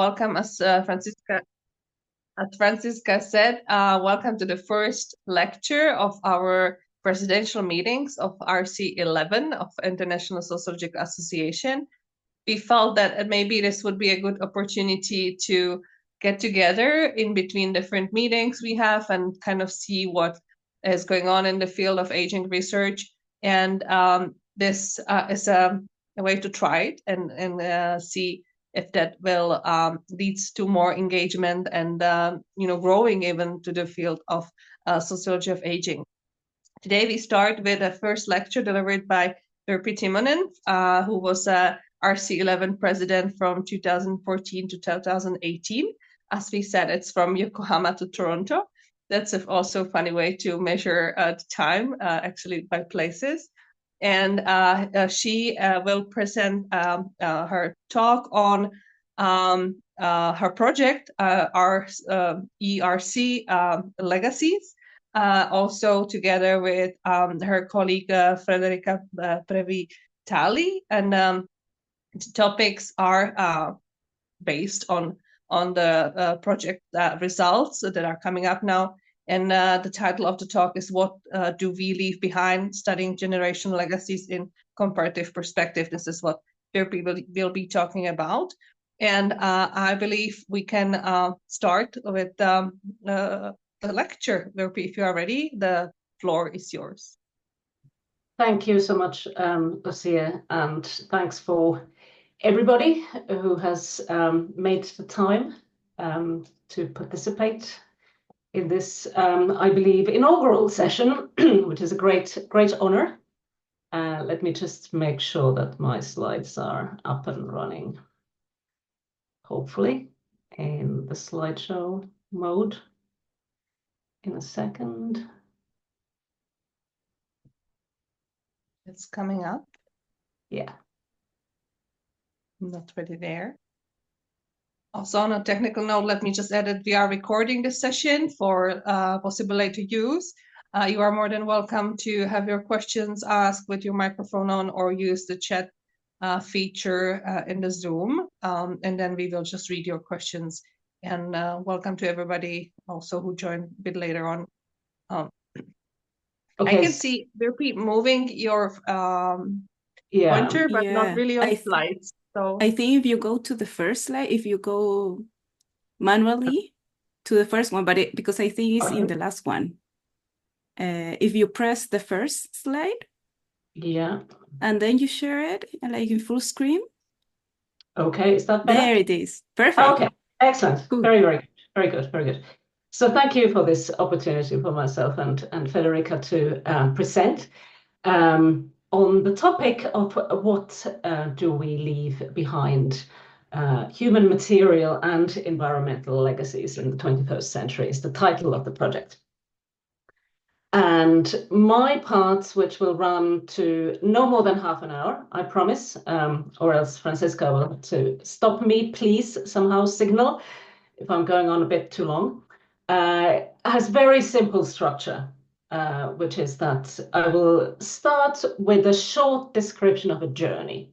welcome, as Franziska said, welcome to the first lecture of our presidential meetings of RC11 of International Sociological Association. We felt that maybe this would be a good opportunity to get together in between different meetings we have and kind of see what is going on in the field of aging research. And this is a way to try it and see if that will leads to more engagement and growing even to the field of sociology of aging. Today we start with a first lecture delivered by Virpi Timonen, who was RC11 president from 2014 to 2018. As we said, it's from Yokohama to Toronto. That's also a funny way to measure the time, actually by places. And she will present her talk on her project, our ERC LEGACIES, also together with her colleague Federica Previtali. And the topics are based on the project results that are coming up now. And the title of the talk is What Do We Leave Behind? Studying Generational Legacies in Comparative Perspective. This is what Virpi will be talking about. And I believe we can start with the lecture. Virpi, if you are ready, the floor is yours. Thank you so much, Lucia, and thanks for everybody who has made the time to participate in this, I believe, inaugural session, which is a great honor. Let me just make sure that my slides are up and running, hopefully, in the slideshow mode in a second. It's coming up. Yeah. Not ready there. Also, on a technical note, let me just add that we are recording this session for possibility to use. You are more than welcome to have your questions asked with your microphone on or use the chat feature in the Zoom. And then we will just read your questions. And welcome to everybody also who joined a bit later on. Okay. I can see Virpi moving your pointer, but not really on slides. So I think if you go to the first slide, if you go manually to the first one, but because I think it's in the last one. If you press the first slide, and then you share it like in full screen. Okay, is that better? There it is. Perfect. Okay, excellent. Good. Very good. So thank you for this opportunity for myself and Federica to present on the topic of what do we leave behind, human material and environmental legacies in the 21st century is the title of the project. And my parts, which will run to no more than half an hour, I promise, or else Franziska will have to stop me, please, somehow signal if I'm going on a bit too long, has very simple structure. Which is that I will start with a short description of a journey.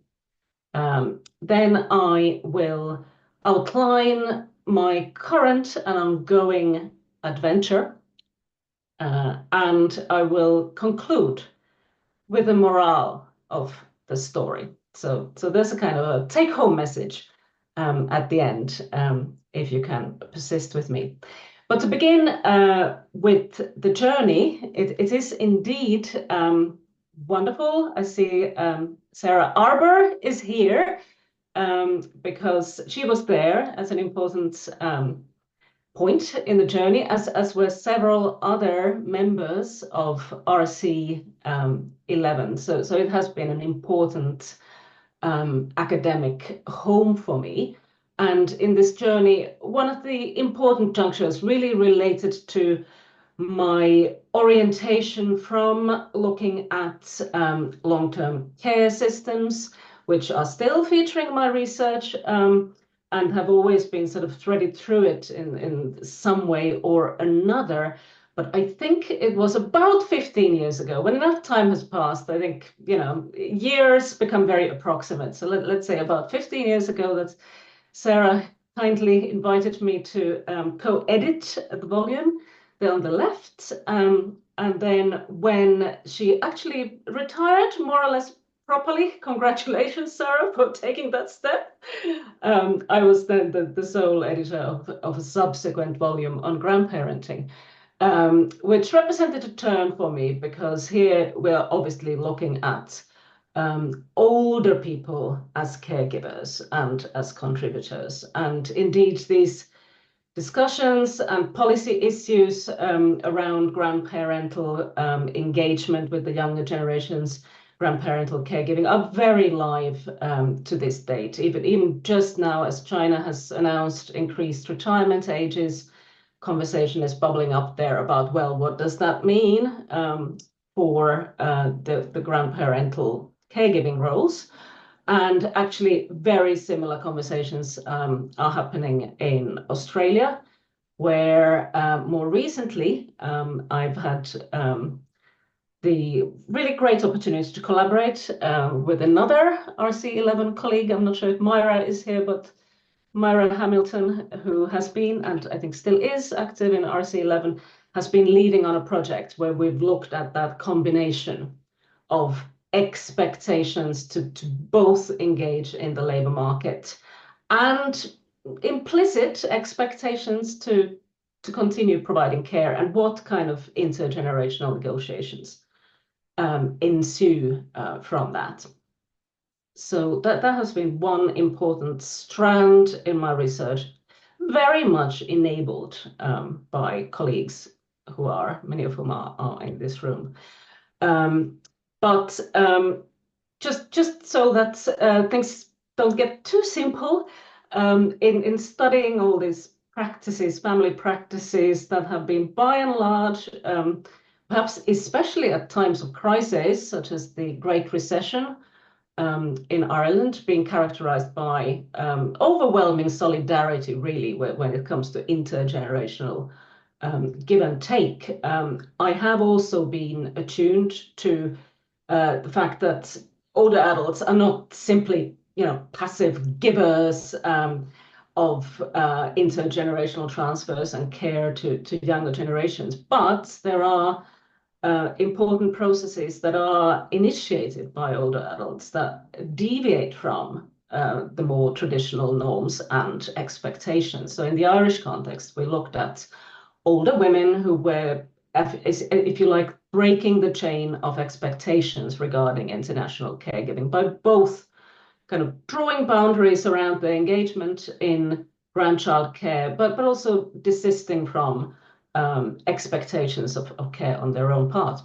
Then I will outline my current and ongoing adventure. And I will conclude with the morale of the story. So there's a kind of a take-home message at the end, if you can persist with me. But to begin with the journey, it is indeed wonderful. I see Sarah Arbour is here because she was there as an important point in the journey, as were several other members of RC11. So it has been an important academic home for me. And in this journey, one of the important junctures really related to my orientation from looking at long-term care systems, which are still featuring my research and have always been sort of threaded through it in some way or another. But I think it was about 15 years ago. When enough time has passed, I think, years become very approximate. So let's say about 15 years ago, that's Sarah kindly invited me to co-edit the volume there on the left. And then when she actually retired, more or less properly, congratulations, Sarah, for taking that step. I was then the sole editor of a subsequent volume on grandparenting, which represented a turn for me, because here we're obviously looking at older people as caregivers and as contributors. And indeed, these discussions and policy issues around grandparental engagement with the younger generations, grandparental caregiving, are very live to this date. Even just now, as China has announced increased retirement ages, conversation is bubbling up there about, well, what does that mean for the grandparental caregiving roles? And actually, very similar conversations are happening in Australia, where more recently I've had the really great opportunity to collaborate with another RC11 colleague. I'm not sure if Myra is here, but Myra Hamilton, who has been, and I think still is, active in RC11, has been leading on a project where we've looked at that combination of expectations to both engage in the labor market and implicit expectations to continue providing care, and what kind of intergenerational negotiations ensue from that. So that has been one important strand in my research, very much enabled by colleagues who are, many of whom are in this room. But just so that things don't get too simple, in studying all these practices, family practices that have been by and large, perhaps especially at times of crisis, such as the Great Recession in Ireland, being characterized by overwhelming solidarity, really, when it comes to intergenerational give and take. I have also been attuned to the fact that older adults are not simply, passive givers of intergenerational transfers and care to younger generations, but there are important processes that are initiated by older adults that deviate from the more traditional norms and expectations. So in the Irish context, we looked at older women who were, if you like, breaking the chain of expectations regarding international caregiving by both kind of drawing boundaries around the engagement in grandchild care, but also desisting from expectations of care on their own part.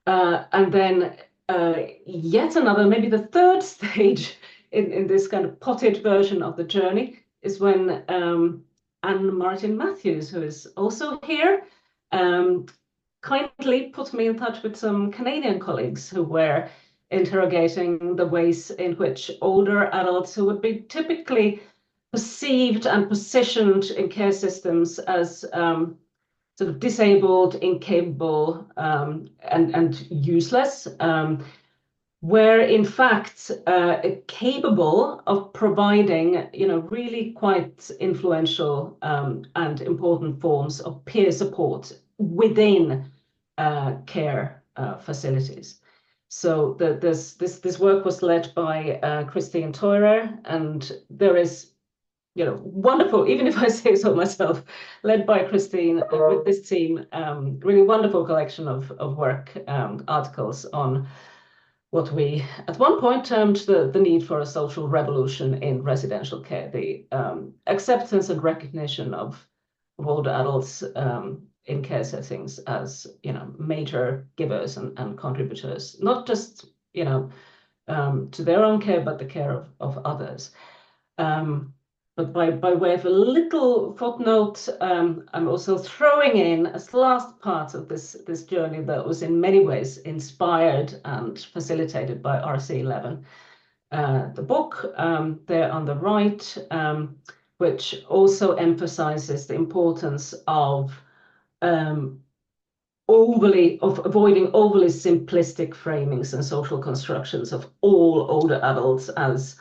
And then yet another, maybe the third stage in this kind of potted version of the journey is when Anne Martin Matthews, who is also here, kindly put me in touch with some Canadian colleagues who were interrogating the ways in which older adults who would be typically perceived and positioned in care systems as sort of disabled, incapable, and useless, were in fact capable of providing, really quite influential and important forms of peer support within care facilities. So this work was led by Christine Teurer, and there is, wonderful, even if I say so myself, led by Christine with this team, really wonderful collection of work, articles on what we at one point termed the need for a social revolution in residential care, the acceptance and recognition of older adults in care settings as, major givers and contributors, not just, to their own care, but the care of others. But by way of a little footnote, I'm also throwing in as the last part of this journey that was in many ways inspired and facilitated by RC11. The book there on the right, which also emphasizes the importance of avoiding overly simplistic framings and social constructions of all older adults as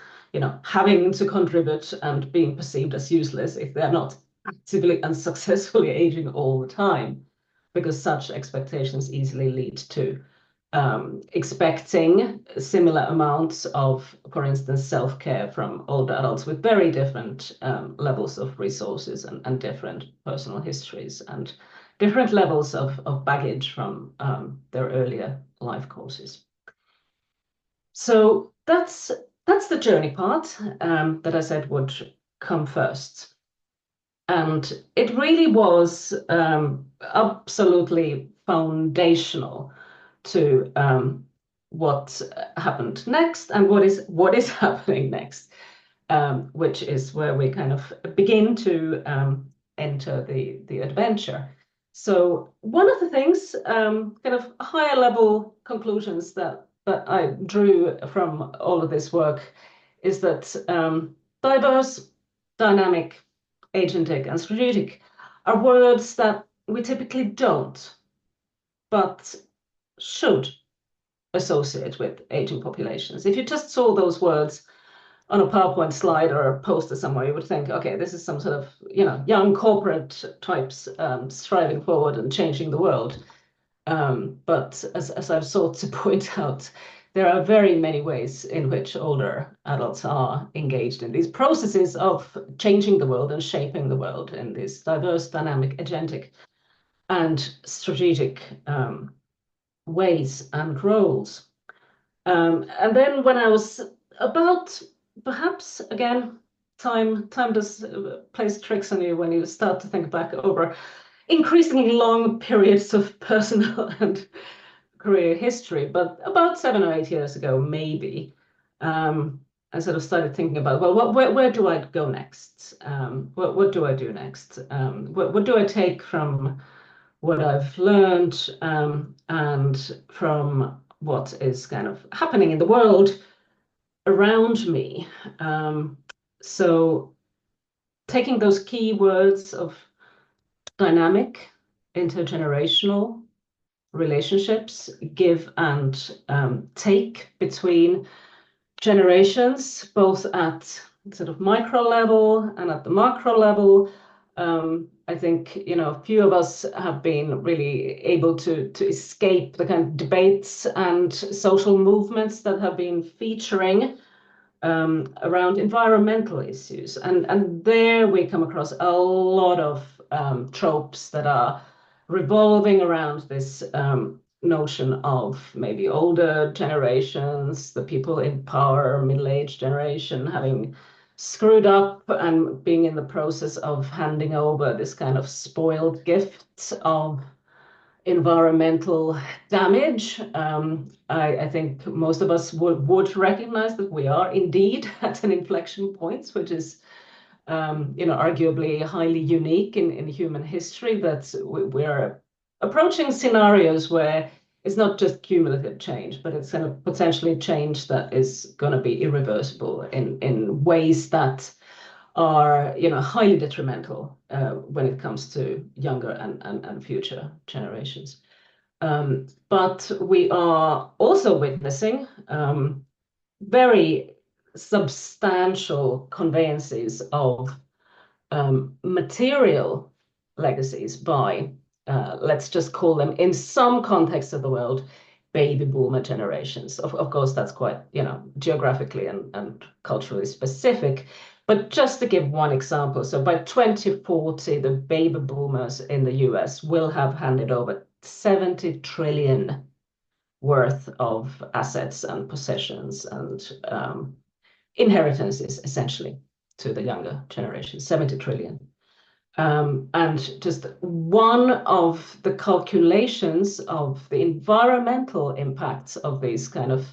having to contribute and being perceived as useless if they're not actively and successfully aging all the time, because such expectations easily lead to expecting similar amounts of, for instance, self-care from older adults with very different levels of resources and different personal histories and different levels of baggage from their earlier life courses. So that's the journey part that I said would come first. And it really was absolutely foundational to what happened next and what is happening next, which is where we kind of begin to enter the adventure. So one of the things, kind of higher level conclusions that I drew from all of this work is that diverse, dynamic, agentic, and strategic are words that we typically don't, but should associate with aging populations. If you just saw those words on a PowerPoint slide or a poster somewhere, you would think, okay, this is some sort of young corporate types striving forward and changing the world. But as I've sought to point out, there are very many ways in which older adults are engaged in these processes of changing the world and shaping the world in these diverse, dynamic, agentic, and strategic ways and roles. And then when I was about, perhaps again, time does plays tricks on you when you start to think back over increasingly long periods of personal and career history, but about 7 or 8 years ago, maybe, I sort of started thinking about, well, where do I go next? What do I do next? What do I take from what I've learned and from what is kind of happening in the world around me? So taking those key words of dynamic, intergenerational relationships, give and take between generations, both at sort of micro level and at the macro level. I think few of us have been really able to escape the kind of debates and social movements that have been featuring around environmental issues, and there we come across a lot of tropes that are revolving around this notion of maybe older generations, the people in power, middle-aged generation, having screwed up and being in the process of handing over this kind of spoiled gift of environmental damage. I think most of us would recognize that we are indeed at an inflection point, which is arguably highly unique in human history, that we're approaching scenarios where it's not just cumulative change, but it's kind of potentially change that is going to be irreversible in ways that are highly detrimental when it comes to younger and future generations. But we are also witnessing very substantial conveyances of material legacies by, let's just call them, in some contexts of the world, baby boomer generations. Of course, that's quite geographically and culturally specific. But just to give one example, so by 2040, the baby boomers in the US will have handed over 70 trillion worth of assets and possessions and inheritances, essentially, to the younger generation, 70 trillion. And just one of the calculations of the environmental impacts of these kind of,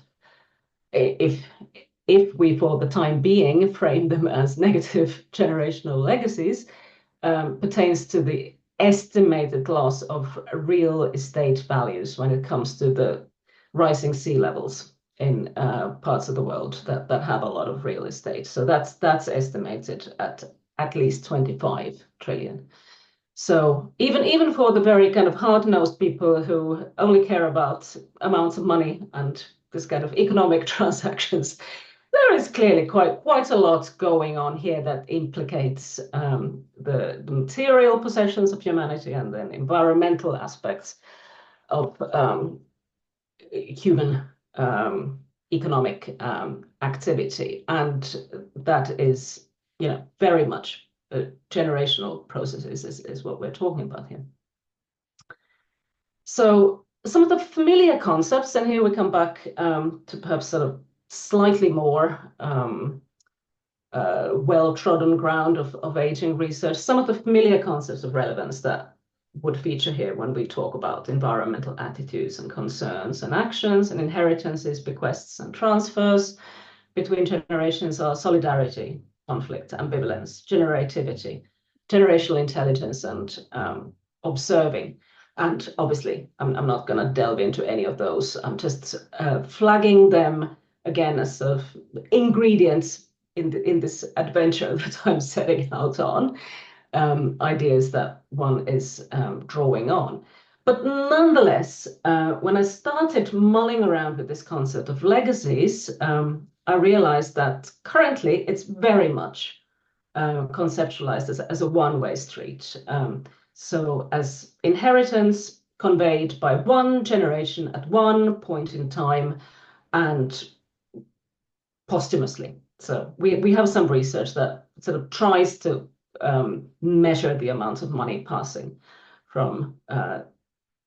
if we for the time being frame them as negative generational legacies, pertains to the estimated loss of real estate values when it comes to the rising sea levels in parts of the world that have a lot of real estate. So that's estimated at least 25 trillion. So even for the very kind of hard-nosed people who only care about amounts of money and this kind of economic transactions, there is clearly quite a lot going on here that implicates the material possessions of humanity and then environmental aspects of human economic activity, and that is, very much generational processes is what we're talking about here. So some of the familiar concepts, and here we come back to perhaps sort of slightly more well-trodden ground of aging research, some of the familiar concepts of relevance that would feature here when we talk about environmental attitudes and concerns and actions and inheritances, bequests and transfers between generations are solidarity, conflict, ambivalence, generativity, generational intelligence, and observing. And obviously, I'm not going to delve into any of those. I'm just flagging them again as sort of ingredients in this adventure that I'm setting out on, ideas that one is drawing on. But nonetheless, when I started mulling around with this concept of legacies, I realized that currently it's very much conceptualized as a one-way street. So as inheritance conveyed by one generation at one point in time and posthumously. So we have some research that sort of tries to measure the amount of money passing from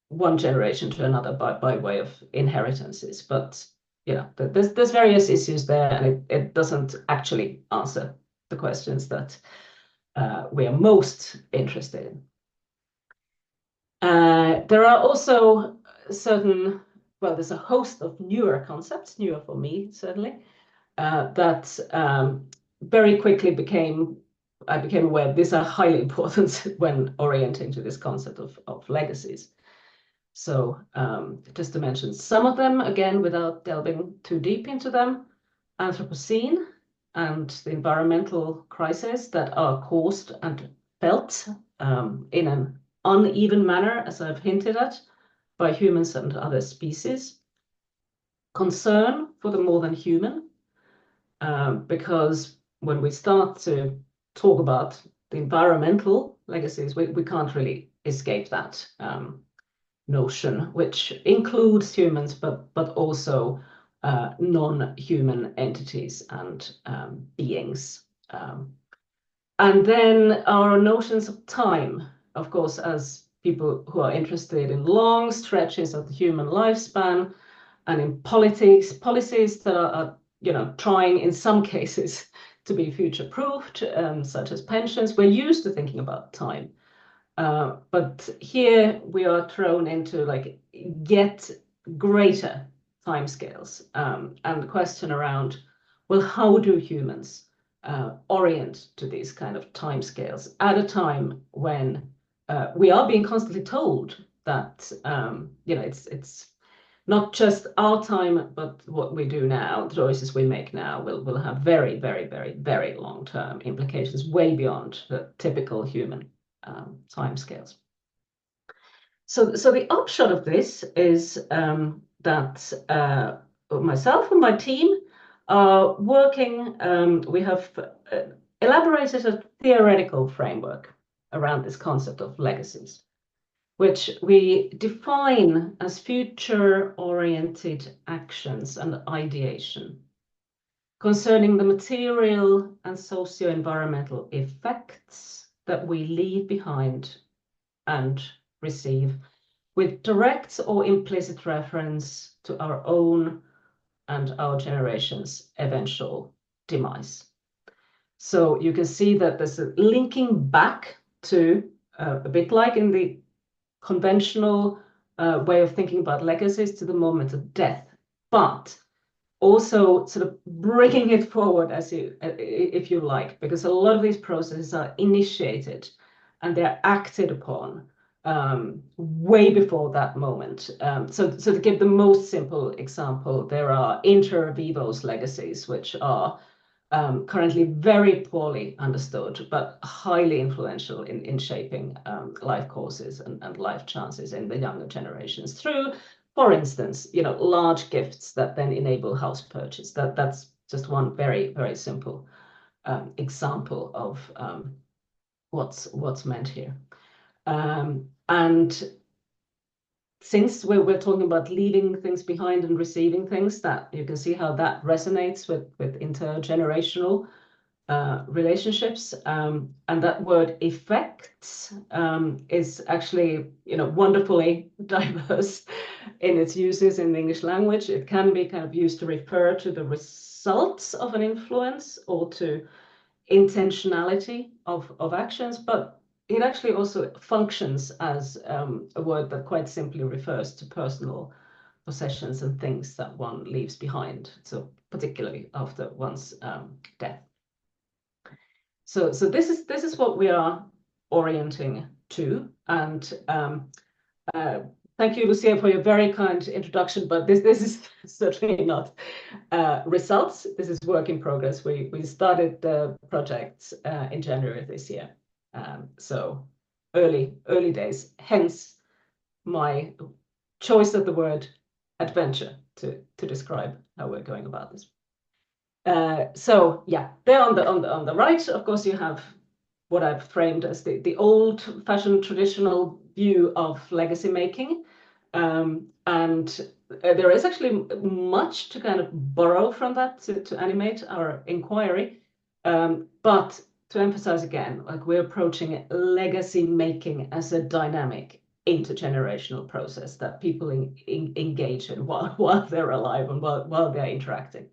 one generation to another by way of inheritances. But there's various issues there, and it doesn't actually answer the questions that we are most interested in. There are also there's a host of newer concepts, newer for me certainly, that very quickly I became aware these are highly important when orienting to this concept of legacies. So just to mention some of them, again, without delving too deep into them, Anthropocene and the environmental crises that are caused and felt in an uneven manner, as I've hinted at, by humans and other species. Concern for the more than human, because when we start to talk about the environmental legacies, we can't really escape that notion, which includes humans, but also non-human entities and beings. And then our notions of time, of course, as people who are interested in long stretches of the human lifespan and in policies that are trying in some cases to be future-proofed, such as pensions, we're used to thinking about time. But here we are thrown into like yet greater timescales, and the question around, well, how do humans orient to these kind of timescales at a time when we are being constantly told that it's not just our time, but what we do now, the choices we make now will have very, very, very, very long-term implications way beyond the typical human timescales. So the upshot of this is that myself and my team are working, we have elaborated a theoretical framework around this concept of legacies, which we define as future-oriented actions and ideation concerning the material and socio-environmental effects that we leave behind and receive, with direct or implicit reference to our own and our generation's eventual demise. So you can see that there's a linking back to a bit like in the conventional way of thinking about legacies, to the moment of death, but also sort of bringing it forward if you like, because a lot of these processes are initiated and they're acted upon way before that moment. So to give the most simple example, there are inter vivos legacies, which are currently very poorly understood, but highly influential in shaping life courses and life chances in the younger generations through, for instance, large gifts that then enable house purchase. That's just one very, very simple example of what's meant here. And since we're talking about leaving things behind and receiving things, that you can see how that resonates with intergenerational relationships, and that word effects is actually, wonderfully diverse in its uses in the English language. It can be kind of used to refer to the results of an influence or to intentionality of actions, but it actually also functions as a word that quite simply refers to personal possessions and things that one leaves behind, so particularly after one's death. So this is what we are orienting to, and thank you, Lucia, for your very kind introduction. But this is certainly not results. This is work in progress. We started the project in January this year, so early days. Hence my choice of the word adventure to describe how we're going about this. So yeah, there on the right, of course, you have what I've framed as the old-fashioned traditional view of legacy making, and there is actually much to kind of borrow from that to animate our inquiry, but to emphasize again, like we're approaching legacy making as a dynamic intergenerational process that people engage in while they're alive and while they're interacting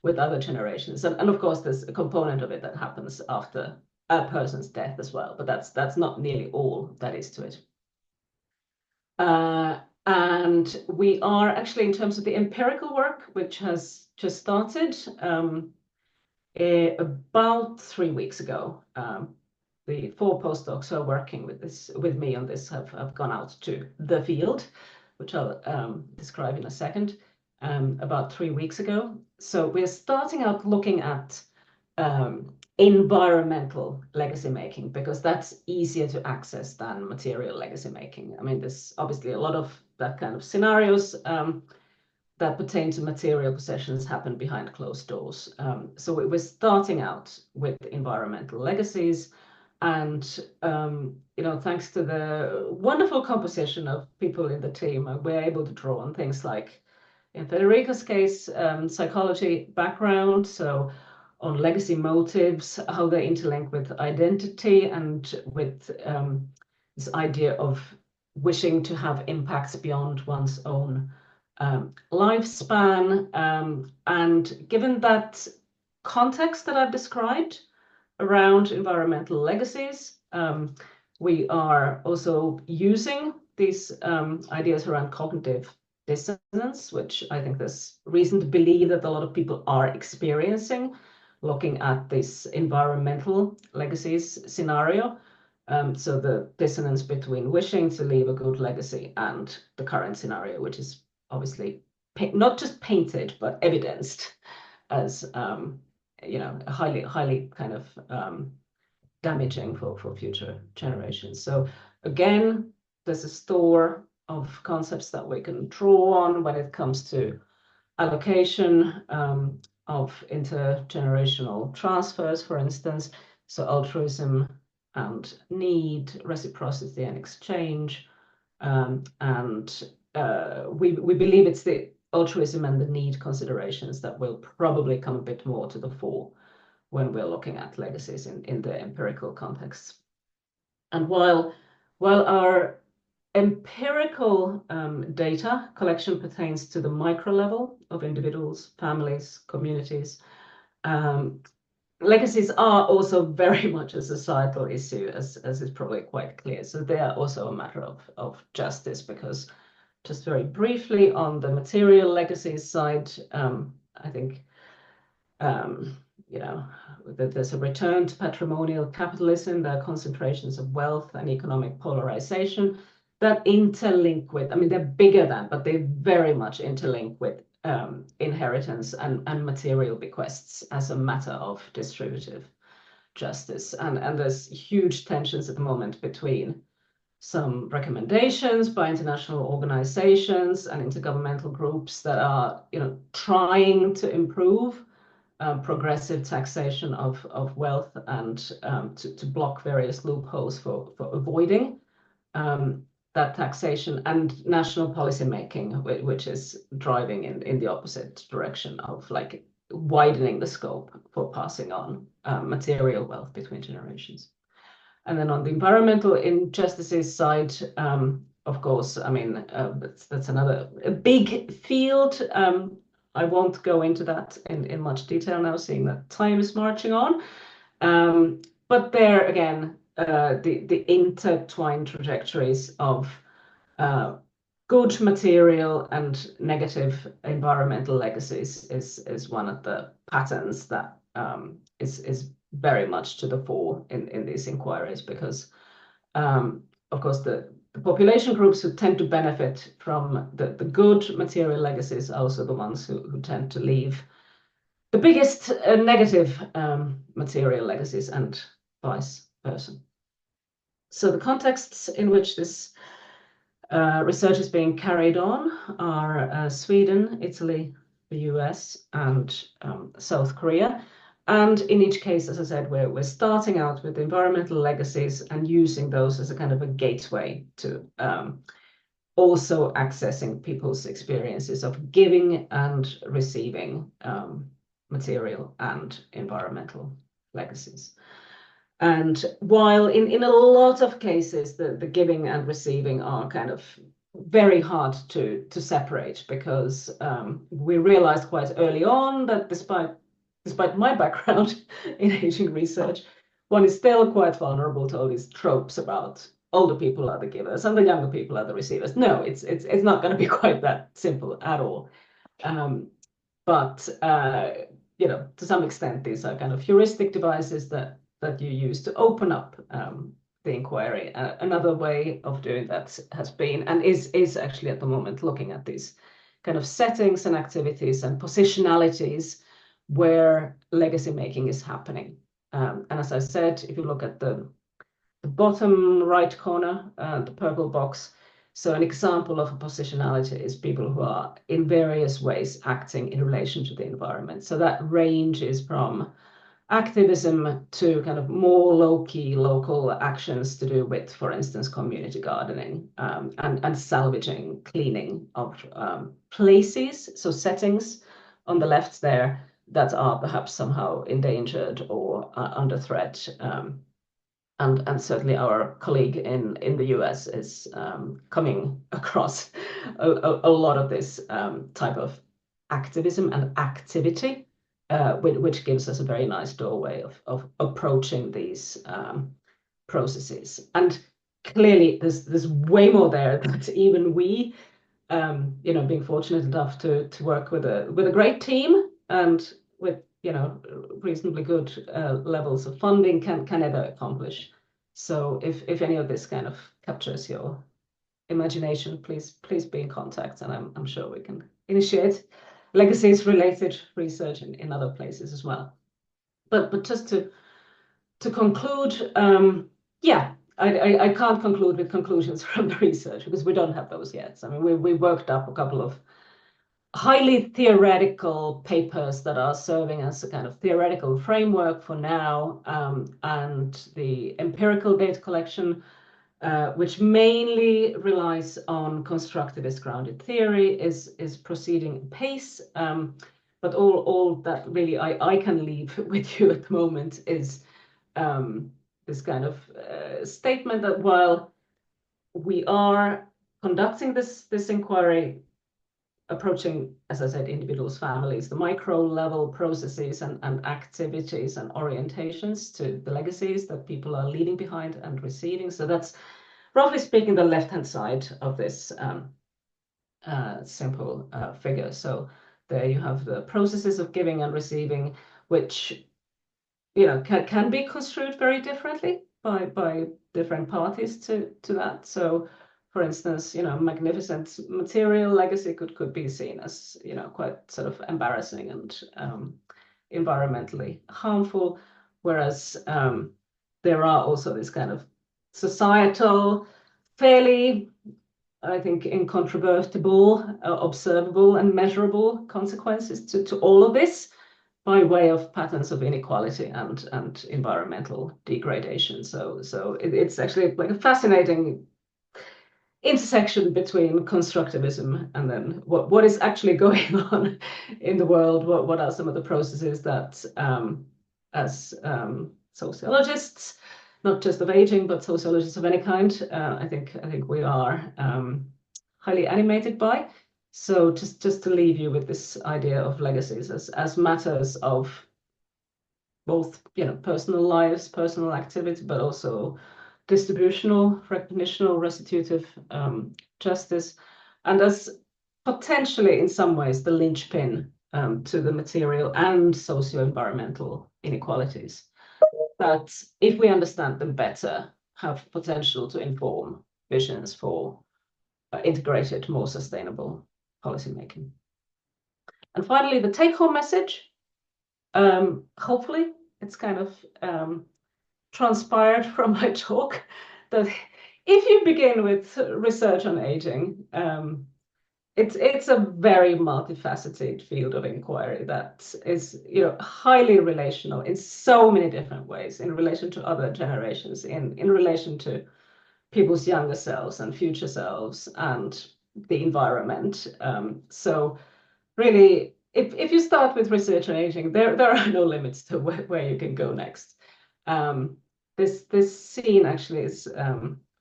with other generations, and of course there's a component of it that happens after a person's death as well, but that's not nearly all that is to it. And we are actually, in terms of the empirical work, which has just started about 3 weeks ago, the 4 postdocs who are working with me on this have gone out to the field, which I'll describe in a second. About 3 weeks ago. So we're starting out looking at environmental legacy making, because that's easier to access than material legacy making. I mean, there's obviously a lot of that kind of scenarios that pertain to material possessions happen behind closed doors. So we're starting out with environmental legacies, and thanks to the wonderful composition of people in the team, we're able to draw on things like, in Federica's case, psychology background, so on legacy motives, how they interlink with identity and with this idea of wishing to have impacts beyond one's own lifespan. And given that context that I've described around environmental legacies, we are also using these ideas around cognitive dissonance, which I think there's reason to believe that a lot of people are experiencing, looking at this environmental legacies scenario. So the dissonance between wishing to leave a good legacy and the current scenario, which is obviously not just painted, but evidenced as highly kind of damaging for future generations. So again, there's a store of concepts that we can draw on when it comes to allocation of intergenerational transfers, for instance. So altruism and need, reciprocity and exchange, and we believe it's the altruism and the need considerations that will probably come a bit more to the fore when we're looking at legacies in the empirical context. And while our empirical data collection pertains to the micro level of individuals, families, communities, legacies are also very much a societal issue, as is probably quite clear. So they are also a matter of justice, because just very briefly on the material legacies side, I think that there's a return to patrimonial capitalism, there are concentrations of wealth and economic polarization that interlink with, I mean, they're bigger than, but they very much interlink with inheritance and material bequests as a matter of distributive justice. And there's huge tensions at the moment between some recommendations by international organizations and intergovernmental groups that are, trying to improve progressive taxation of wealth and to block various loopholes for avoiding that taxation, and national policy making, which is driving in the opposite direction of like widening the scope for passing on material wealth between generations. And then on the environmental injustices side, of course, I mean, that's another big field. I won't go into that in much detail now, seeing that time is marching on. But there again, the intertwined trajectories of good material and negative environmental legacies is one of the patterns that is very much to the fore in these inquiries, because of course the population groups who tend to benefit from the good material legacies are also the ones who tend to leave the biggest negative material legacies, and vice versa. So the contexts in which this research is being carried on are Sweden, Italy, the US, and South Korea. And in each case, as I said, we're starting out with environmental legacies and using those as a kind of a gateway to also accessing people's experiences of giving and receiving material and environmental legacies. And while in a lot of cases, the giving and receiving are kind of very hard to separate, because we realized quite early on that despite my background in aging research, one is still quite vulnerable to all these tropes about older people are the givers and the younger people are the receivers. No, it's not going to be quite that simple at all. But you know, to some extent, these are kind of heuristic devices that you use to open up the inquiry. Another way of doing that has been, and is actually at the moment, looking at these kind of settings and activities and positionalities where legacy making is happening. And as I said, if you look at the bottom right corner, the purple box, so an example of a positionality is people who are in various ways acting in relation to the environment. So that range is from activism to kind of more low-key local actions to do with, for instance, community gardening and salvaging, cleaning of places, so settings on the left there that are perhaps somehow endangered or under threat. And certainly our colleague in the US is coming across a lot of this type of activism and activity, which gives us a very nice doorway of approaching these processes. And clearly there's way more there that even we, you know, being fortunate enough to work with a great team and with, you know, reasonably good levels of funding can ever accomplish. So if any of this kind of captures your imagination, please be in contact, and I'm sure we can initiate legacies related research in other places as well. But just to conclude, yeah, I can't conclude with conclusions from the research because we don't have those yet. I mean, we worked up a couple of highly theoretical papers that are serving as a kind of theoretical framework for now, and the empirical data collection, which mainly relies on constructivist grounded theory, is proceeding apace. But all that really I can leave with you at the moment is this kind of statement that while we are conducting this inquiry, approaching, as I said, individuals, families, the micro level processes and activities and orientations to the legacies that people are leaving behind and receiving. So that's, roughly speaking, the left-hand side of this simple figure. So there you have the processes of giving and receiving, which, you know, can be construed very differently by different parties to that. So, for instance, you know, magnificent material legacy could be seen as, you know, quite sort of embarrassing and environmentally harmful, whereas there are also this kind of societal, fairly, I think, incontrovertible, observable and measurable consequences to all of this. by way of patterns of inequality and environmental degradation. So it's actually like a fascinating intersection between constructivism and then what is actually going on in the world. What are some of the processes that as sociologists, not just of aging, but sociologists of any kind, I think we are highly animated by. So just to leave you with this idea of legacies as matters of both, personal lives, personal activity, but also distributional, recognitional, restitutive justice, and as potentially in some ways the linchpin to the material and socio-environmental inequalities that, if we understand them better, have potential to inform visions for integrated, more sustainable policymaking. And finally, the take-home message. Hopefully, it's kind of transpired from my talk that if you begin with research on aging, it's a very multifaceted field of inquiry that is, highly relational in so many different ways, in relation to other generations, in relation to people's younger selves and future selves and the environment. So really, if you start with research on aging, there are no limits to where you can go next. This scene actually is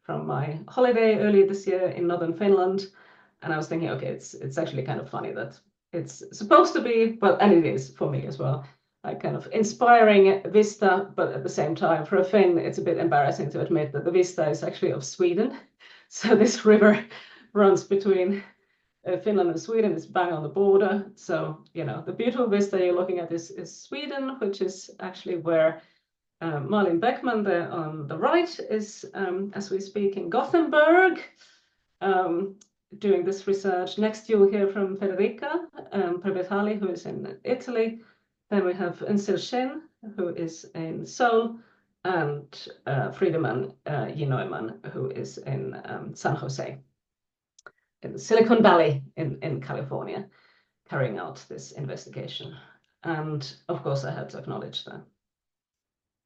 from my holiday earlier this year in northern Finland, and I was thinking, okay, it's actually kind of funny that it's supposed to be, and it is for me as well, like kind of inspiring vista, but at the same time, for a Finn, it's a bit embarrassing to admit that the vista is actually of Sweden. So this river runs between Finland and Sweden, is bang on the border. So, the beautiful vista you're looking at is Sweden, which is actually where Malin Beckman there on the right is, as we speak, in Gothenburg, doing this research. Next, you'll hear from Federica Previtali, who is in Italy. Then we have Unsil Shen, who is in Seoul, and Friedemann Yinoiman, who is in San Jose, in Silicon Valley in California, carrying out this investigation. And of course, I had to acknowledge the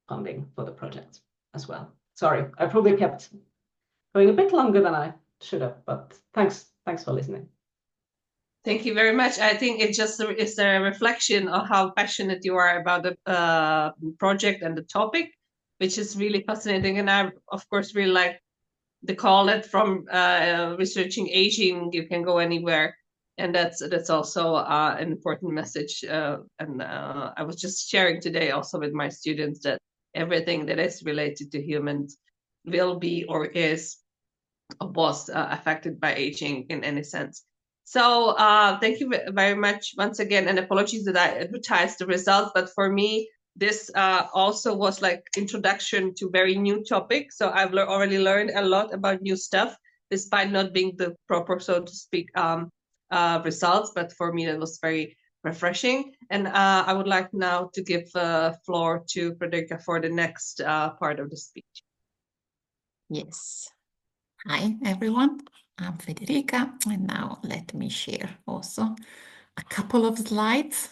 funding for the project as well. Sorry, I probably kept going a bit longer than I should have, but thanks for listening. Thank you very much. I think it's a reflection of how passionate you are about the project and the topic, which is really fascinating. And I, of course, really like the call that from researching aging, you can go anywhere. And that's also an important message. And I was just sharing today also with my students that everything that is related to humans will be or is or was affected by aging in any sense. So thank you very much once again, and apologies that I advertised the results, but for me, this also was like introduction to very new topics. So I've already learned a lot about new stuff, despite not being the proper, so to speak, results. But for me, that was very refreshing. And I would like now to give the floor to Federica for the next part of the speech. Yes. Hi, everyone. I'm Federica, and now let me share also a couple of slides.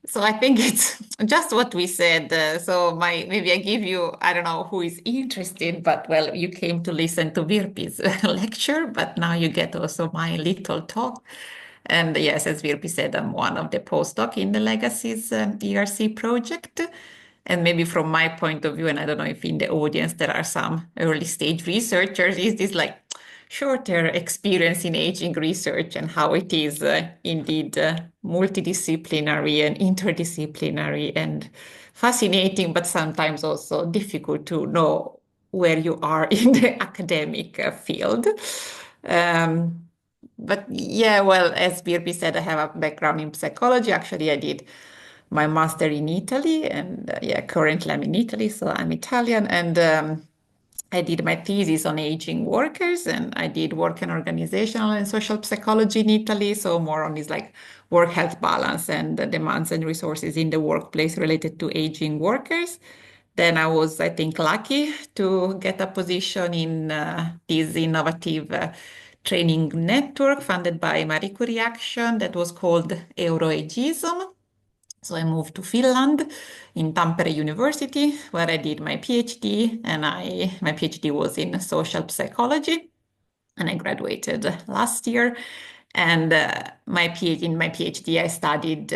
So I think it's just what we said. So maybe I give you, I don't know who is interested, but well, you came to listen to Virpi's lecture, but now you get also my little talk. And yes, as Virpi said, I'm one of the postdoc in the Legacies ERC project. And maybe from my point of view, and I don't know if in the audience there are some early stage researchers, is this like shorter experience in aging research and how it is indeed multidisciplinary and interdisciplinary and fascinating, but sometimes also difficult to know where you are in the academic field. But yeah, well, as Virpi said, I have a background in psychology. Actually, I did my master in Italy, and currently I'm in Italy, so I'm Italian, and I did my thesis on aging workers, and I did work in organizational and social psychology in Italy, so more on this like work-health balance and the demands and resources in the workplace related to aging workers. Then I was, I think, lucky to get a position in this innovative training network funded by Marie Curie Action that was called Euroageism. So I moved to Finland in Tampere University, where I did my PhD, and my PhD was in social psychology, and I graduated last year. And in my PhD, I studied,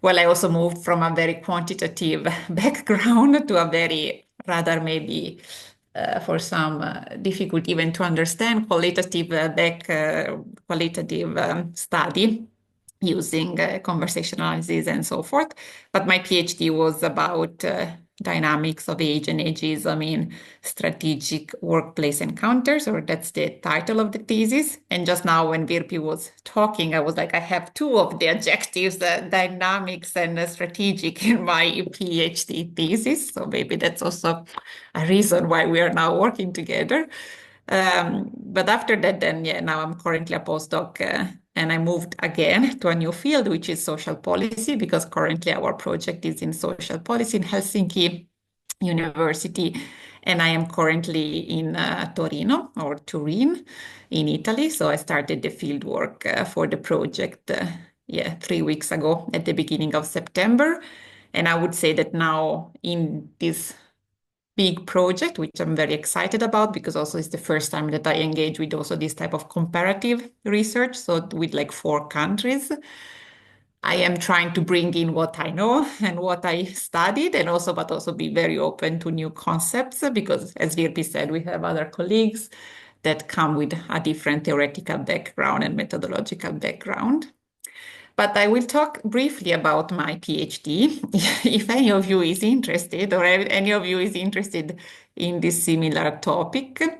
I also moved from a very quantitative background to a very rather maybe for some difficult even to understand qualitative study using conversation analysis and so forth. But my PhD was about dynamics of age and ageism in strategic workplace encounters, or that's the title of the thesis. And just now when Virpi was talking, I was like, I have two of the adjectives, dynamics and strategic in my PhD thesis. So maybe that's also a reason why we are now working together. But after that, then, now I'm currently a postdoc and I moved again to a new field, which is social policy, because currently our project is in social policy in Helsinki University. And I am currently in Torino or Turin in Italy. So I started the field work for the project 3 weeks ago at the beginning of September. And I would say that now in this big project, which I'm very excited about, because also it's the first time that I engage with also this type of comparative research. So with like 4 countries, I am trying to bring in what I know and what I studied, and but also be very open to new concepts, because as Virpi said, we have other colleagues that come with a different theoretical background and methodological background. But I will talk briefly about my PhD, if any of you is interested, or any of you is interested in this similar topic. In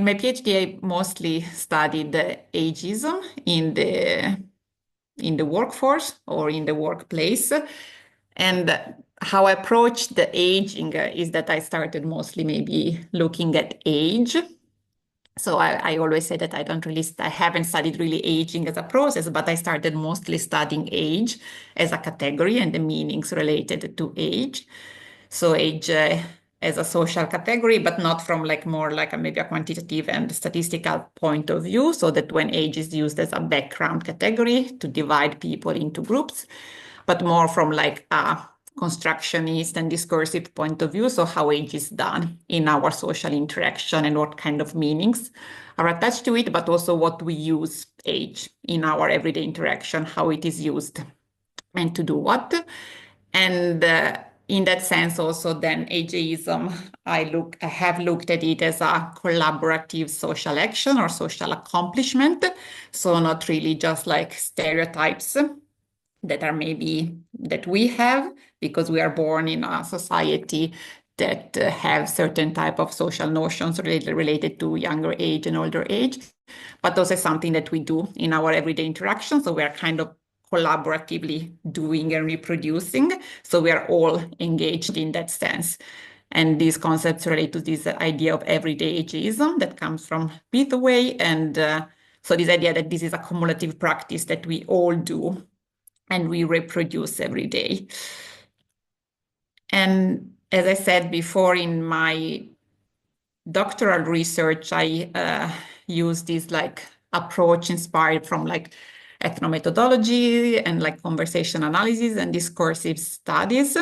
my PhD, I mostly studied ageism in the workforce or in the workplace. And how I approached the aging is that I started mostly maybe looking at age. So I always say that I haven't studied really aging as a process, but I started mostly studying age as a category and the meanings related to age. So age as a social category, but not from more like maybe a quantitative and statistical point of view, so that when age is used as a background category to divide people into groups, but more from like a constructionist and discursive point of view, so how age is done in our social interaction and what kind of meanings are attached to it, but also what we use age in our everyday interaction, how it is used and to do what. And in that sense also then ageism, I have looked at it as a collaborative social action or social accomplishment, so not really just like stereotypes that we have because we are born in a society that have certain type of social notions related to younger age and older age, but also something that we do in our everyday interaction. So we are kind of collaboratively doing and reproducing. So we are all engaged in that sense. And these concepts relate to this idea of everyday ageism that comes from Hathaway. And so this idea that this is a cumulative practice that we all do and we reproduce every day. And as I said before, in my doctoral research, I use this like approach inspired from like ethnomethodology and like conversation analysis and discursive studies.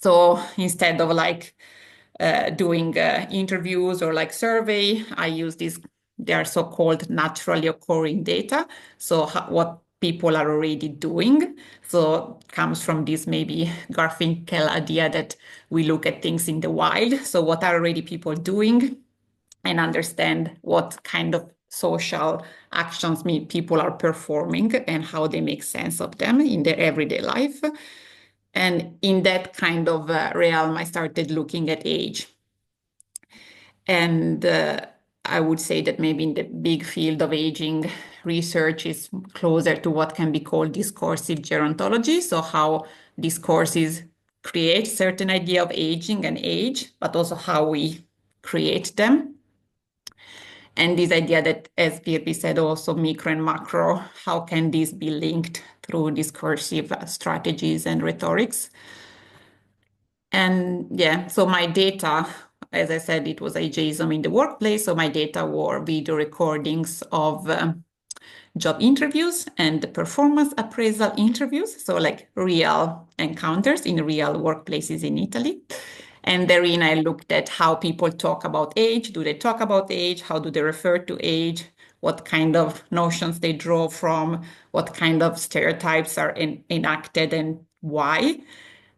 So instead of like doing interviews or like survey, I use they are so-called naturally occurring data. So what people are already doing. So it comes from this maybe Garfinkel idea that we look at things in the wild. So what are already people doing and understand what kind of social actions people are performing and how they make sense of them in their everyday life. And in that kind of realm, I started looking at age. And I would say that maybe in the big field of aging, research is closer to what can be called discursive gerontology. So how discourses create certain idea of aging and age, but also how we create them. And this idea that, as Virpi said, also micro and macro, how can these be linked through discursive strategies and rhetorics? And so my data, as I said, it was ageism in the workplace. So my data were video recordings of job interviews and performance appraisal interviews, so like real encounters in real workplaces in Italy. And therein I looked at how people talk about age. Do they talk about age? How do they refer to age? What kind of notions they draw from? What kind of stereotypes are enacted and why?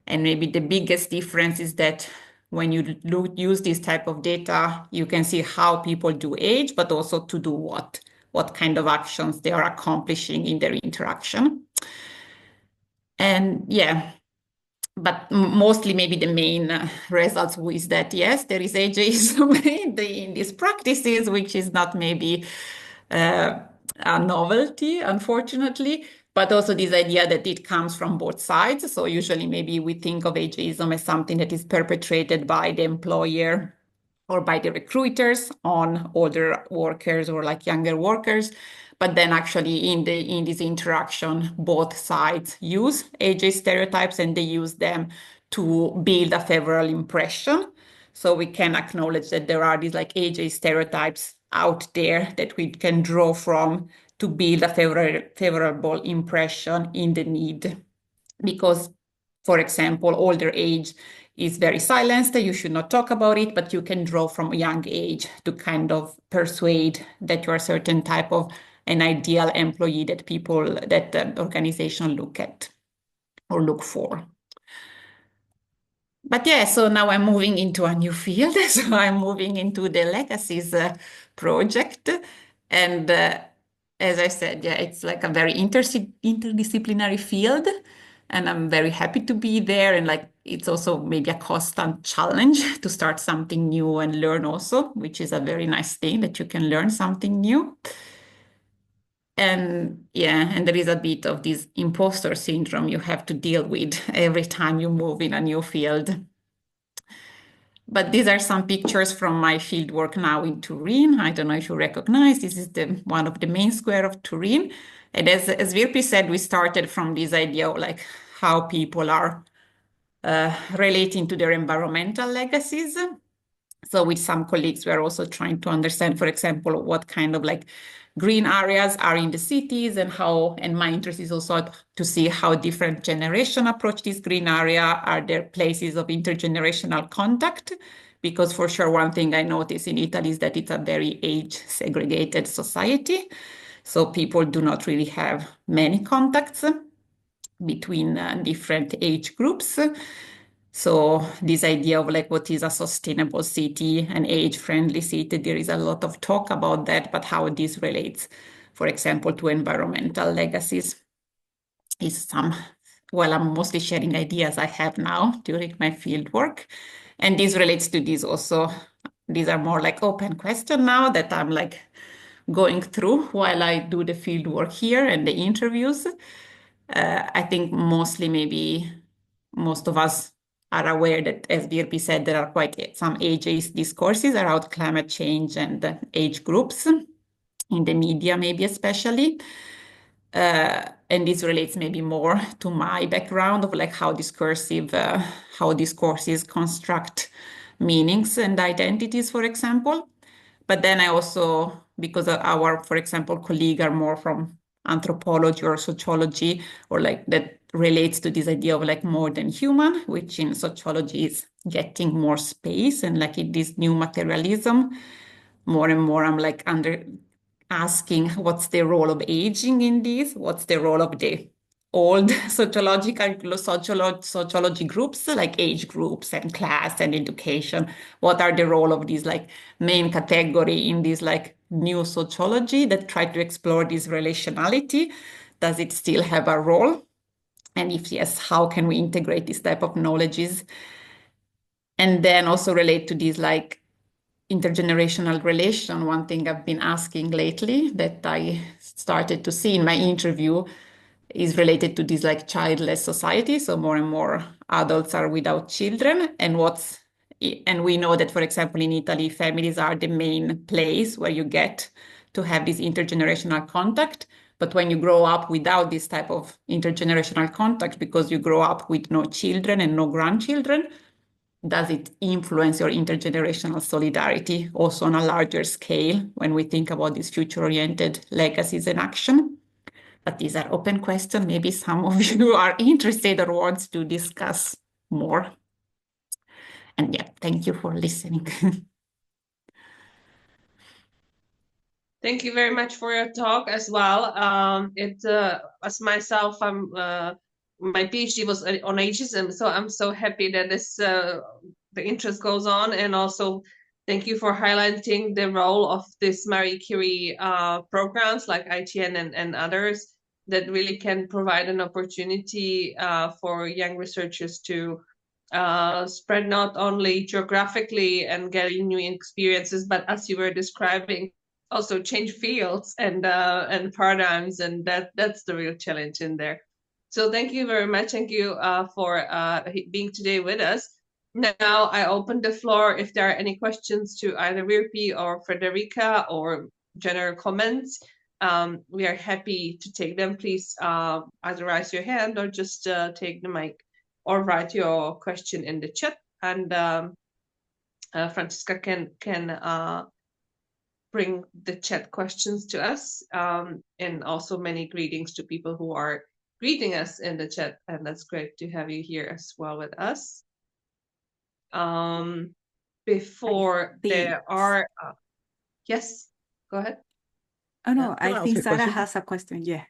And maybe the biggest difference is that when you use this type of data, you can see how people do age, but also to do what kind of actions they are accomplishing in their interaction. And yeah, but mostly maybe the main results is that, yes, there is ageism in these practices, which is not maybe a novelty, unfortunately, but also this idea that it comes from both sides. So usually maybe we think of ageism as something that is perpetrated by the employer or by the recruiters on older workers or like younger workers. But then actually in this interaction, both sides use ageist stereotypes and they use them to build a favorable impression. So we can acknowledge that there are these like ageist stereotypes out there that we can draw from to build a favorable impression in the need. Because, for example, older age is very silenced, you should not talk about it, but you can draw from a young age to kind of persuade that you're a certain type of an ideal employee that the organization look at or look for. But yeah, so now I'm moving into a new field. So I'm moving into the Legacies project. And as I said, yeah, it's like a very interdisciplinary field. And I'm very happy to be there. And like, it's also maybe a constant challenge to start something new and learn also, which is a very nice thing that you can learn something new. And yeah, and there is a bit of this imposter syndrome you have to deal with every time you move in a new field. But these are some pictures from my fieldwork now in Turin. I don't know if you recognize, this is one of the main square of Turin. And as Virpi said, we started from this idea of like how people are relating to their environmental legacies. So with some colleagues, we are also trying to understand, for example, what kind of like green areas are in the cities and my interest is also to see how different generations approach this green area. Are there places of intergenerational contact? Because for sure, one thing I notice in Italy is that it's a very age segregated society. So people do not really have many contacts between different age groups. So this idea of like what is a sustainable city, an age-friendly city, there is a lot of talk about that, but how this relates, for example, to environmental legacies is I'm mostly sharing ideas I have now during my fieldwork. And this relates to this also. These are more like open questions now that I'm like going through while I do the fieldwork here and the interviews. I think mostly maybe most of us are aware that, as Virpi said, there are quite some ageist discourses around climate change and age groups in the media, maybe especially. And this relates maybe more to my background of like how discourses construct meanings and identities, for example. But then I also, because our, for example, colleagues are more from anthropology or sociology, or like that relates to this idea of like more than human, which in sociology is getting more space, and like in this new materialism, more and more I'm like asking what's the role of aging in this, what's the role of the old sociology groups like age groups and class and education. What are the role of these like main category in this like new sociology that try to explore this relationality? Does it still have a role? And if yes, how can we integrate this type of knowledges? And then also relate to this like intergenerational relation. One thing I've been asking lately that I started to see in my interview is related to this like childless society. So more and more adults are without children. And we know that, for example, in Italy, families are the main place where you get to have this intergenerational contact. But when you grow up without this type of intergenerational contact, because you grow up with no children and no grandchildren, does it influence your intergenerational solidarity also on a larger scale when we think about these future-oriented legacies in action? But these are open questions. Maybe some of you are interested or wants to discuss more. And yeah, thank you for listening. Thank you very much for your talk as well. As myself, my PhD was on ageism, so I'm so happy that the interest goes on, and also thank you for highlighting the role of this Marie Curie programs like ITN and others that really can provide an opportunity for young researchers to spread not only geographically and getting new experiences, but as you were describing, also change fields and paradigms, and that's the real challenge in there. So thank you very much. Thank you for being today with us. Now I open the floor if there are any questions to either Virpi or Federica or general comments. We are happy to take them. Please either raise your hand or just take the mic or write your question in the chat, and Franziska can bring the chat questions to us, and also many greetings to people who are greeting us in the chat, and that's great to have you here as well with us. Before there are, yes, go ahead. Oh no, Can I I think ask you a Sarah question? has a question. Yeah.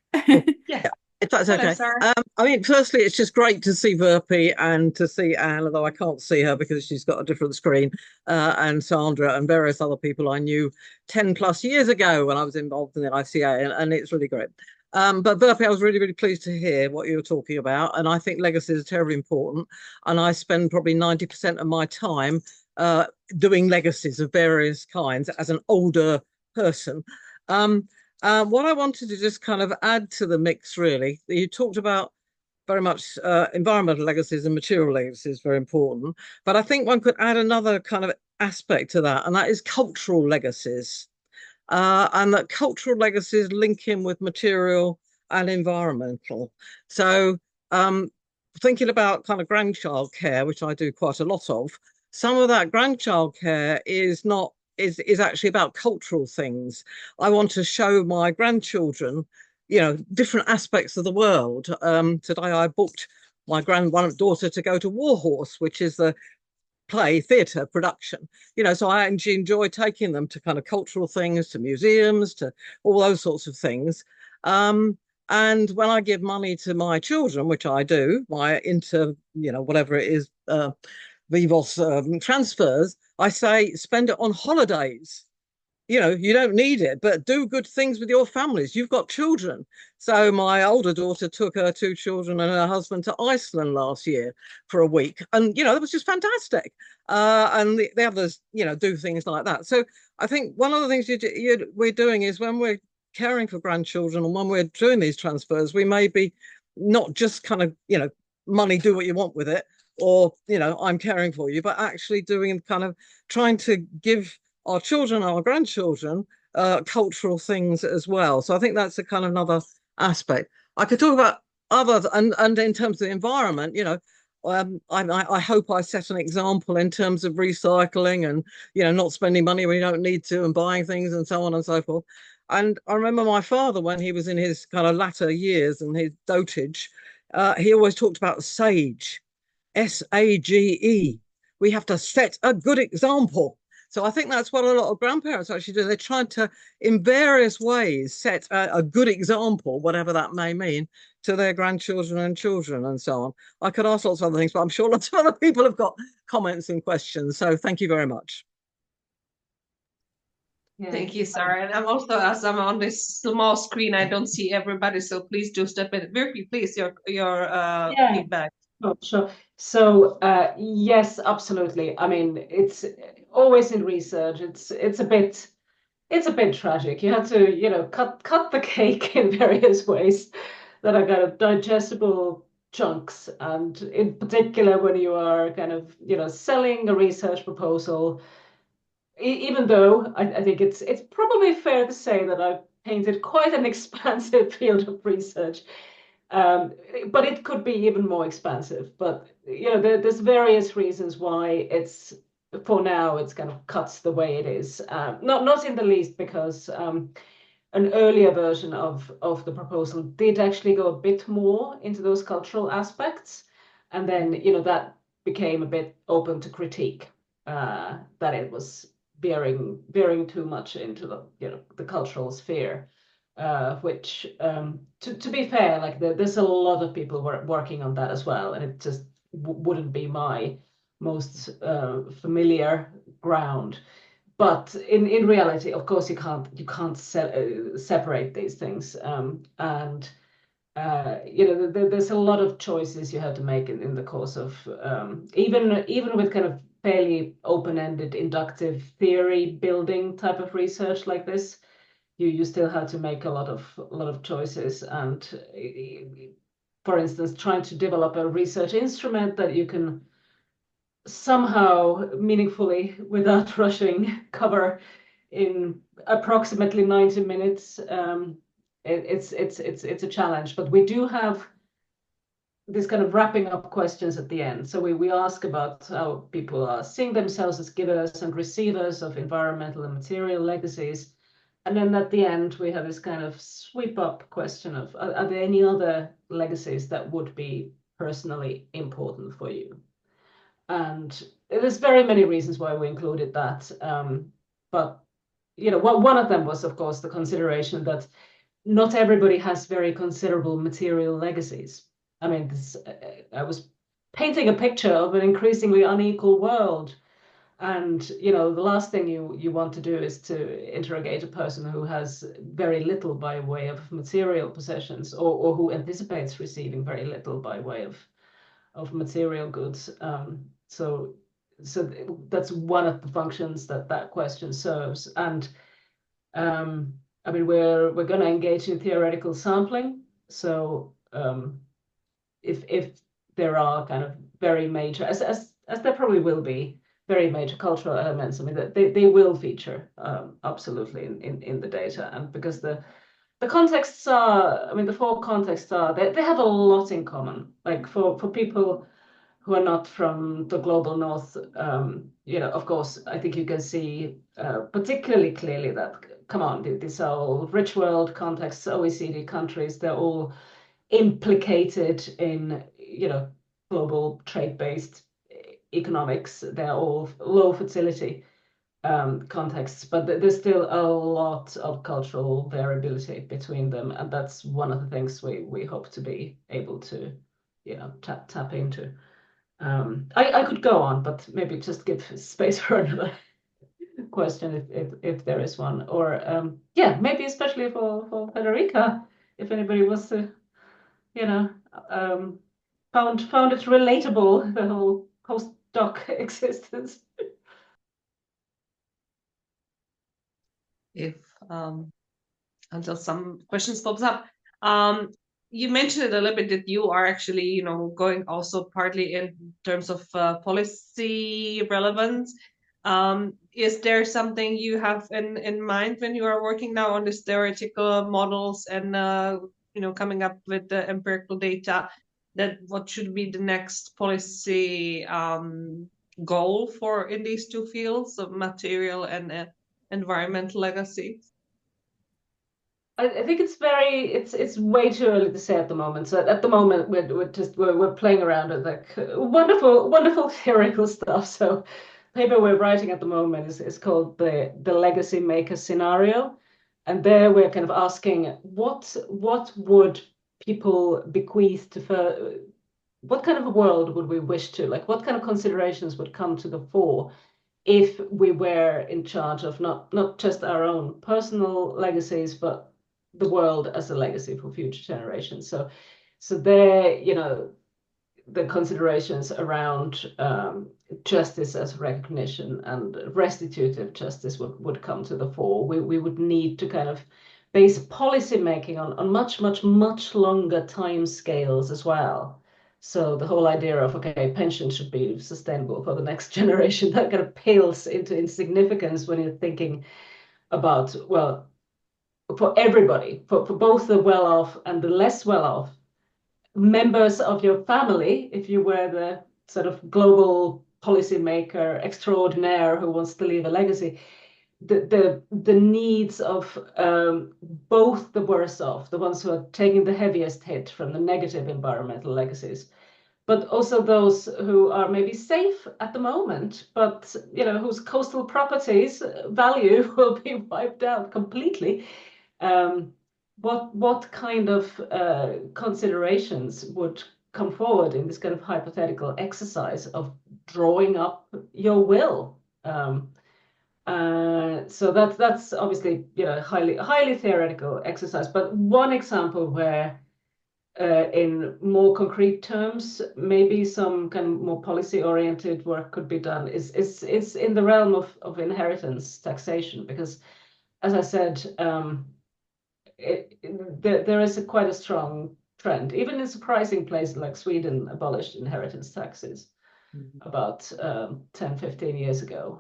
Yeah. If that's Hello, okay. Sarah. I mean, firstly, it's just great to see Virpi and to see Anne, although I can't see her because she's got a different screen, and Sandra and various other people I knew 10 plus years ago when I was involved in the ICA, and it's really great. But Virpi, I was really, really pleased to hear what you were talking about, and I think legacies are terribly important, and I spend probably 90% of my time doing legacies of various kinds as an older person. What I wanted to just kind of add to the mix, really, you talked about very much environmental legacies and material legacies, very important. But I think one could add another kind of aspect to that, and that is cultural legacies. And that cultural legacies link in with material and environmental. So thinking about kind of grandchild care, which I do quite a lot of, some of that grandchild care is actually about cultural things. I want to show my grandchildren, different aspects of the world. Today I booked my granddaughter to go to Warhorse, which is the play theatre production, so I enjoy taking them to kind of cultural things, to museums, to all those sorts of things. And when I give money to my children, which I do, my whatever it is, Vivos transfers, I say spend it on holidays. You don't need it, but do good things with your families. You've got children. So my older daughter took her 2 children and her husband to Iceland last year for a week. And, it was just fantastic. And the others, do things like that. So I think one of the things we're doing is when we're caring for grandchildren and when we're doing these transfers, we may be not just kind of, money, do what you want with it, or, I'm caring for you, but actually doing kind of trying to give our children, our grandchildren, cultural things as well. So I think that's a kind of another aspect. I could talk about others, and in terms of the environment, I hope I set an example in terms of recycling and, not spending money when you don't need to and buying things and so on and so forth. And I remember my father, when he was in his kind of latter years and his dotage, he always talked about SAGE, SAGE. We have to set a good example. So I think that's what a lot of grandparents actually do. They're trying to, in various ways, set a good example, whatever that may mean, to their grandchildren and children and so on. I could ask lots of other things, but I'm sure lots of other people have got comments and questions. So thank you very much. Yeah. Thank you, Sarah. And I'm also, as I'm on this small screen, I don't see everybody, so please do step in. Virpi, please, your feedback. Oh, sure. So yes, absolutely. I mean, it's always in research. It's a bit tragic. You have to cut the cake in various ways that are kind of digestible chunks, and in particular when you are kind of selling a research proposal. Even though I think it's probably fair to say that I've painted quite an expansive field of research. But it could be even more expansive. But there's various reasons why it's, for now, it's kind of cuts the way it is. Not in the least because an earlier version of the proposal did actually go a bit more into those cultural aspects, and then that became a bit open to critique, that it was veering too much into the cultural sphere. Which, to be fair, like there's a lot of people working on that as well, and it just wouldn't be my most familiar ground. But in reality, of course, you can't separate these things, and there's a lot of choices you have to make in the course of even with kind of fairly open-ended inductive theory building type of research like this. You still have to make a lot of choices, and for instance, trying to develop a research instrument that you can somehow meaningfully, without rushing, cover in approximately 90 minutes. It's a challenge, but we do have this kind of wrapping up questions at the end. So we ask about how people are seeing themselves as givers and receivers of environmental and material legacies. And then at the end, we have this kind of sweep up question of, are there any other legacies that would be personally important for you? And there's very many reasons why we included that. But one of them was, of course, the consideration that not everybody has very considerable material legacies. I mean, I was painting a picture of an increasingly unequal world. And the last thing you want to do is to interrogate a person who has very little by way of material possessions, or who anticipates receiving very little by way of material goods. So that's one of the functions that question serves. And I mean, we're going to engage in theoretical sampling. So if there are kind of very major, as there probably will be, very major cultural elements, I mean, that they will feature absolutely in the data. And because the contexts are, I mean, the four contexts are, they have a lot in common. Like for people who are not from the global north, of course, I think you can see particularly clearly that, come on, these are all rich world contexts, OECD countries, they're all implicated in, global trade-based economics. They're all low fertility contexts, but there's still a lot of cultural variability between them, and that's one of the things we hope to be able to, tap into. I could go on, but maybe just give space for another question if there is one, or maybe especially for Federica, if anybody wants to, found it relatable, the whole postdoc existence. If until some questions pops up. You mentioned it a little bit that you are actually, going also partly in terms of policy relevance. Is there something you have in mind when you are working now on these theoretical models and coming up with the empirical data, that what should be the next policy goal for in these two fields of material and environmental legacy? I think it's way too early to say at the moment. So at the moment we're playing around with like wonderful theoretical stuff. So paper we're writing at the moment is called the legacy maker scenario, and there we're kind of asking what would people bequeath to what kind of a world would we wish to, like what kind of considerations would come to the fore if we were in charge of not just our own personal legacies, but the world as a legacy for future generations. So there, the considerations around justice as recognition and restitutive justice would come to the fore. We would need to kind of base policy making on much longer time scales as well. So the whole idea of, okay, pension should be sustainable for the next generation, that kind of pales into insignificance when you're thinking about, well, for everybody, for both the well-off and the less well-off, members of your family, if you were the sort of global policymaker extraordinaire who wants to leave a legacy, the needs of both the worse off, the ones who are taking the heaviest hit from the negative environmental legacies, but also those who are maybe safe at the moment, but whose coastal properties value will be wiped out completely. What kind of considerations would come forward in this kind of hypothetical exercise of drawing up your will? So that's obviously highly theoretical exercise, but one example where in more concrete terms, maybe some kind of more policy-oriented work could be done is in the realm of inheritance taxation, because as I said, there is quite a strong trend. Even in surprising places like Sweden abolished inheritance taxes about 10, 15 years ago.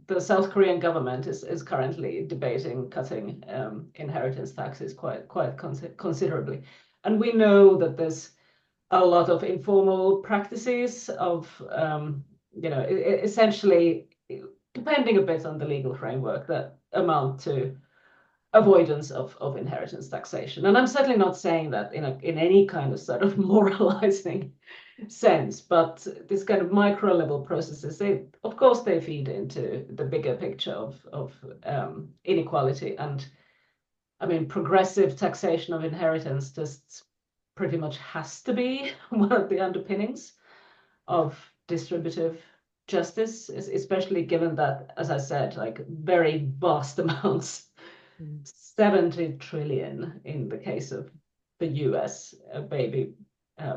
The South Korean government is currently debating cutting inheritance taxes quite considerably. And we know that there's a lot of informal practices of, essentially, depending a bit on the legal framework, that amount to avoidance of inheritance taxation. And I'm certainly not saying that in any kind of sort of moralizing sense, but this kind of micro level processes, of course they feed into the bigger picture of inequality. And I mean, progressive taxation of inheritance just pretty much has to be one of the underpinnings of distributive justice, especially given that, as I said, like very vast amounts, 70 trillion in the case of the US baby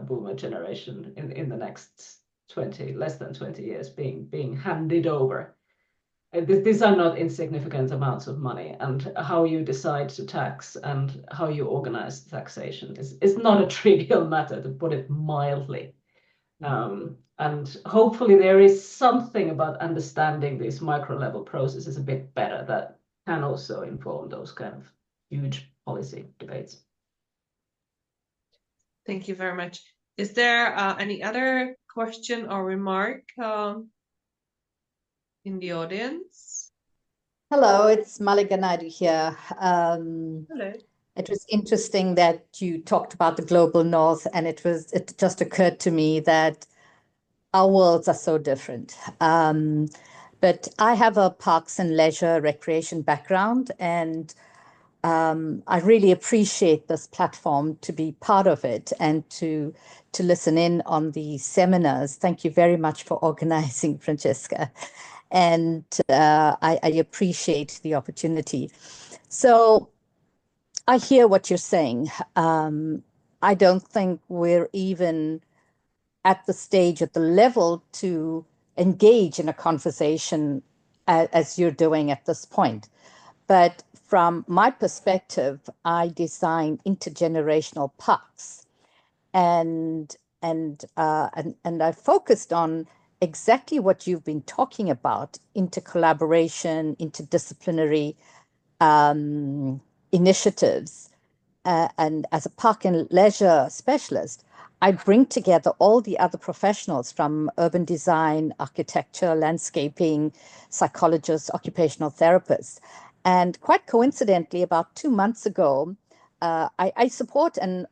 boomer generation in the next less than 20 years being handed over. These are not insignificant amounts of money, and how you decide to tax and how you organize taxation is not a trivial matter, to put it mildly. And hopefully there is something about understanding these micro level processes a bit better that can also inform those kind of huge policy debates. Thank you very much. Is there any other question or remark in the audience? Hello, it's Malika Naidu here. Hello. It was interesting that you talked about the global north, and it just occurred to me that our worlds are so different. But I have a parks and leisure recreation background, and I really appreciate this platform to be part of it and to listen in on the seminars. Thank you very much for organizing, Francesca. And I appreciate the opportunity. So I hear what you're saying. I don't think we're even at the stage, at the level to engage in a conversation as you're doing at this point. But from my perspective, I design intergenerational parks, and I focused on exactly what you've been talking about: intercollaboration, interdisciplinary initiatives. And as a park and leisure specialist, I bring together all the other professionals from urban design, architecture, landscaping, psychologists, occupational therapists. And quite coincidentally, about 2 months ago, I support an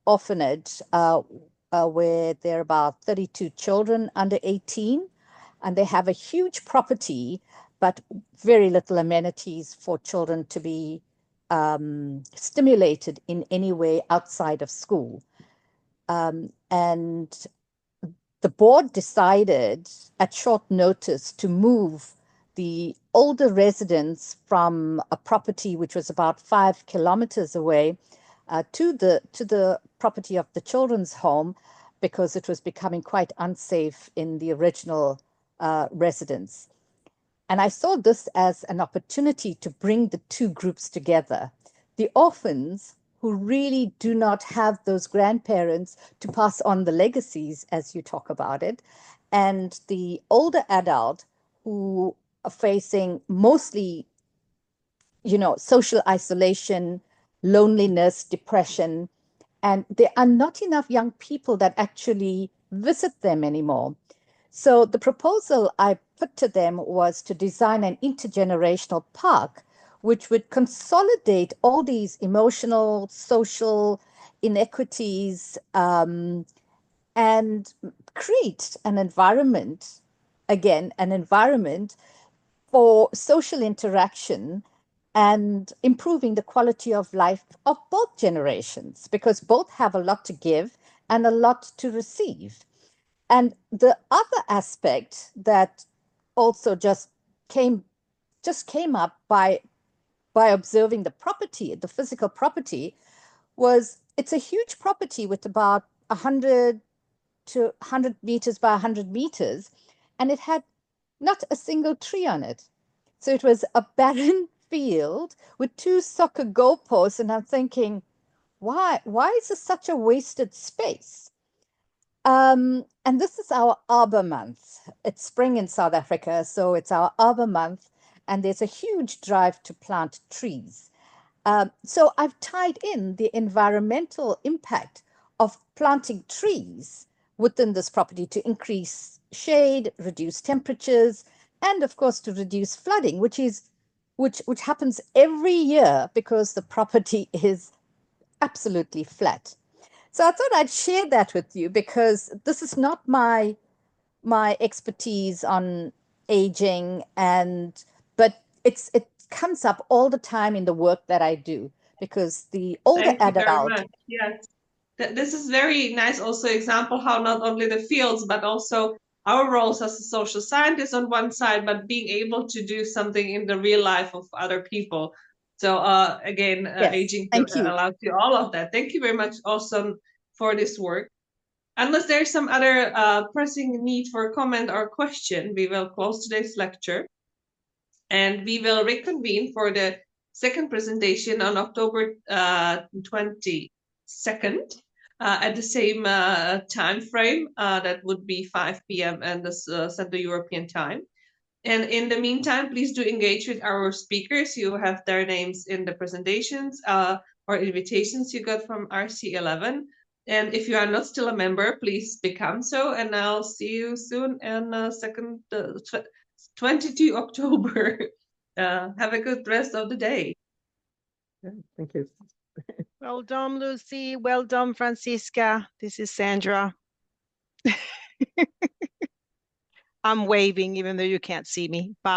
orphanage where there are about 32 children under 18, and they have a huge property, but very little amenities for children to be stimulated in any way outside of school. And the board decided at short notice to move the older residents from a property which was about 5 kilometers away to the property of the children's home, because it was becoming quite unsafe in the original residence. And I saw this as an opportunity to bring the two groups together. The orphans, who really do not have those grandparents to pass on the legacies, as you talk about it, and the older adult who are facing mostly, social isolation, loneliness, depression, and there are not enough young people that actually visit them anymore. So the proposal I put to them was to design an intergenerational park which would consolidate all these emotional, social inequities, and create an environment, again, an environment for social interaction and improving the quality of life of both generations, because both have a lot to give and a lot to receive. And the other aspect that also just came up by observing the property, the physical property, was it's a huge property with about 100 to 100 meters by 100 meters, and it had not a single tree on it. So it was a barren field with 2 soccer goalposts, and I'm thinking, why is this such a wasted space? And this is our Arbor Month. It's spring in South Africa, so it's our Arbor Month, and there's a huge drive to plant trees. So I've tied in the environmental impact of planting trees within this property to increase shade, reduce temperatures, and of course to reduce flooding, which happens every year because the property is absolutely flat. So I thought I'd share that with you, because this is not my expertise on aging, but it comes up all the time in the work that I do, because the older Thank you very adult. much. Yes. This is very nice also example how not only the fields, but also our roles as a social scientist on one side, but being able to do something in the real life of other people. So again, Yes, aging thank you. allows you all of that. Thank you very much also for this work. Unless there's some other pressing need for comment or question, we will close today's lecture. And we will reconvene for the second presentation on October 22nd at the same time frame. That would be 5 p.m. and the Central European time. And in the meantime, please do engage with our speakers. You have their names in the presentations or invitations you got from RC11. And if you are not still a member, please become so. And I'll see you soon on 22 October. Have a good rest of the day. Yeah, thank you. Well done, Lucy. Well done, Francisca. This is Sandra. I'm waving even though you can't see me. Bye.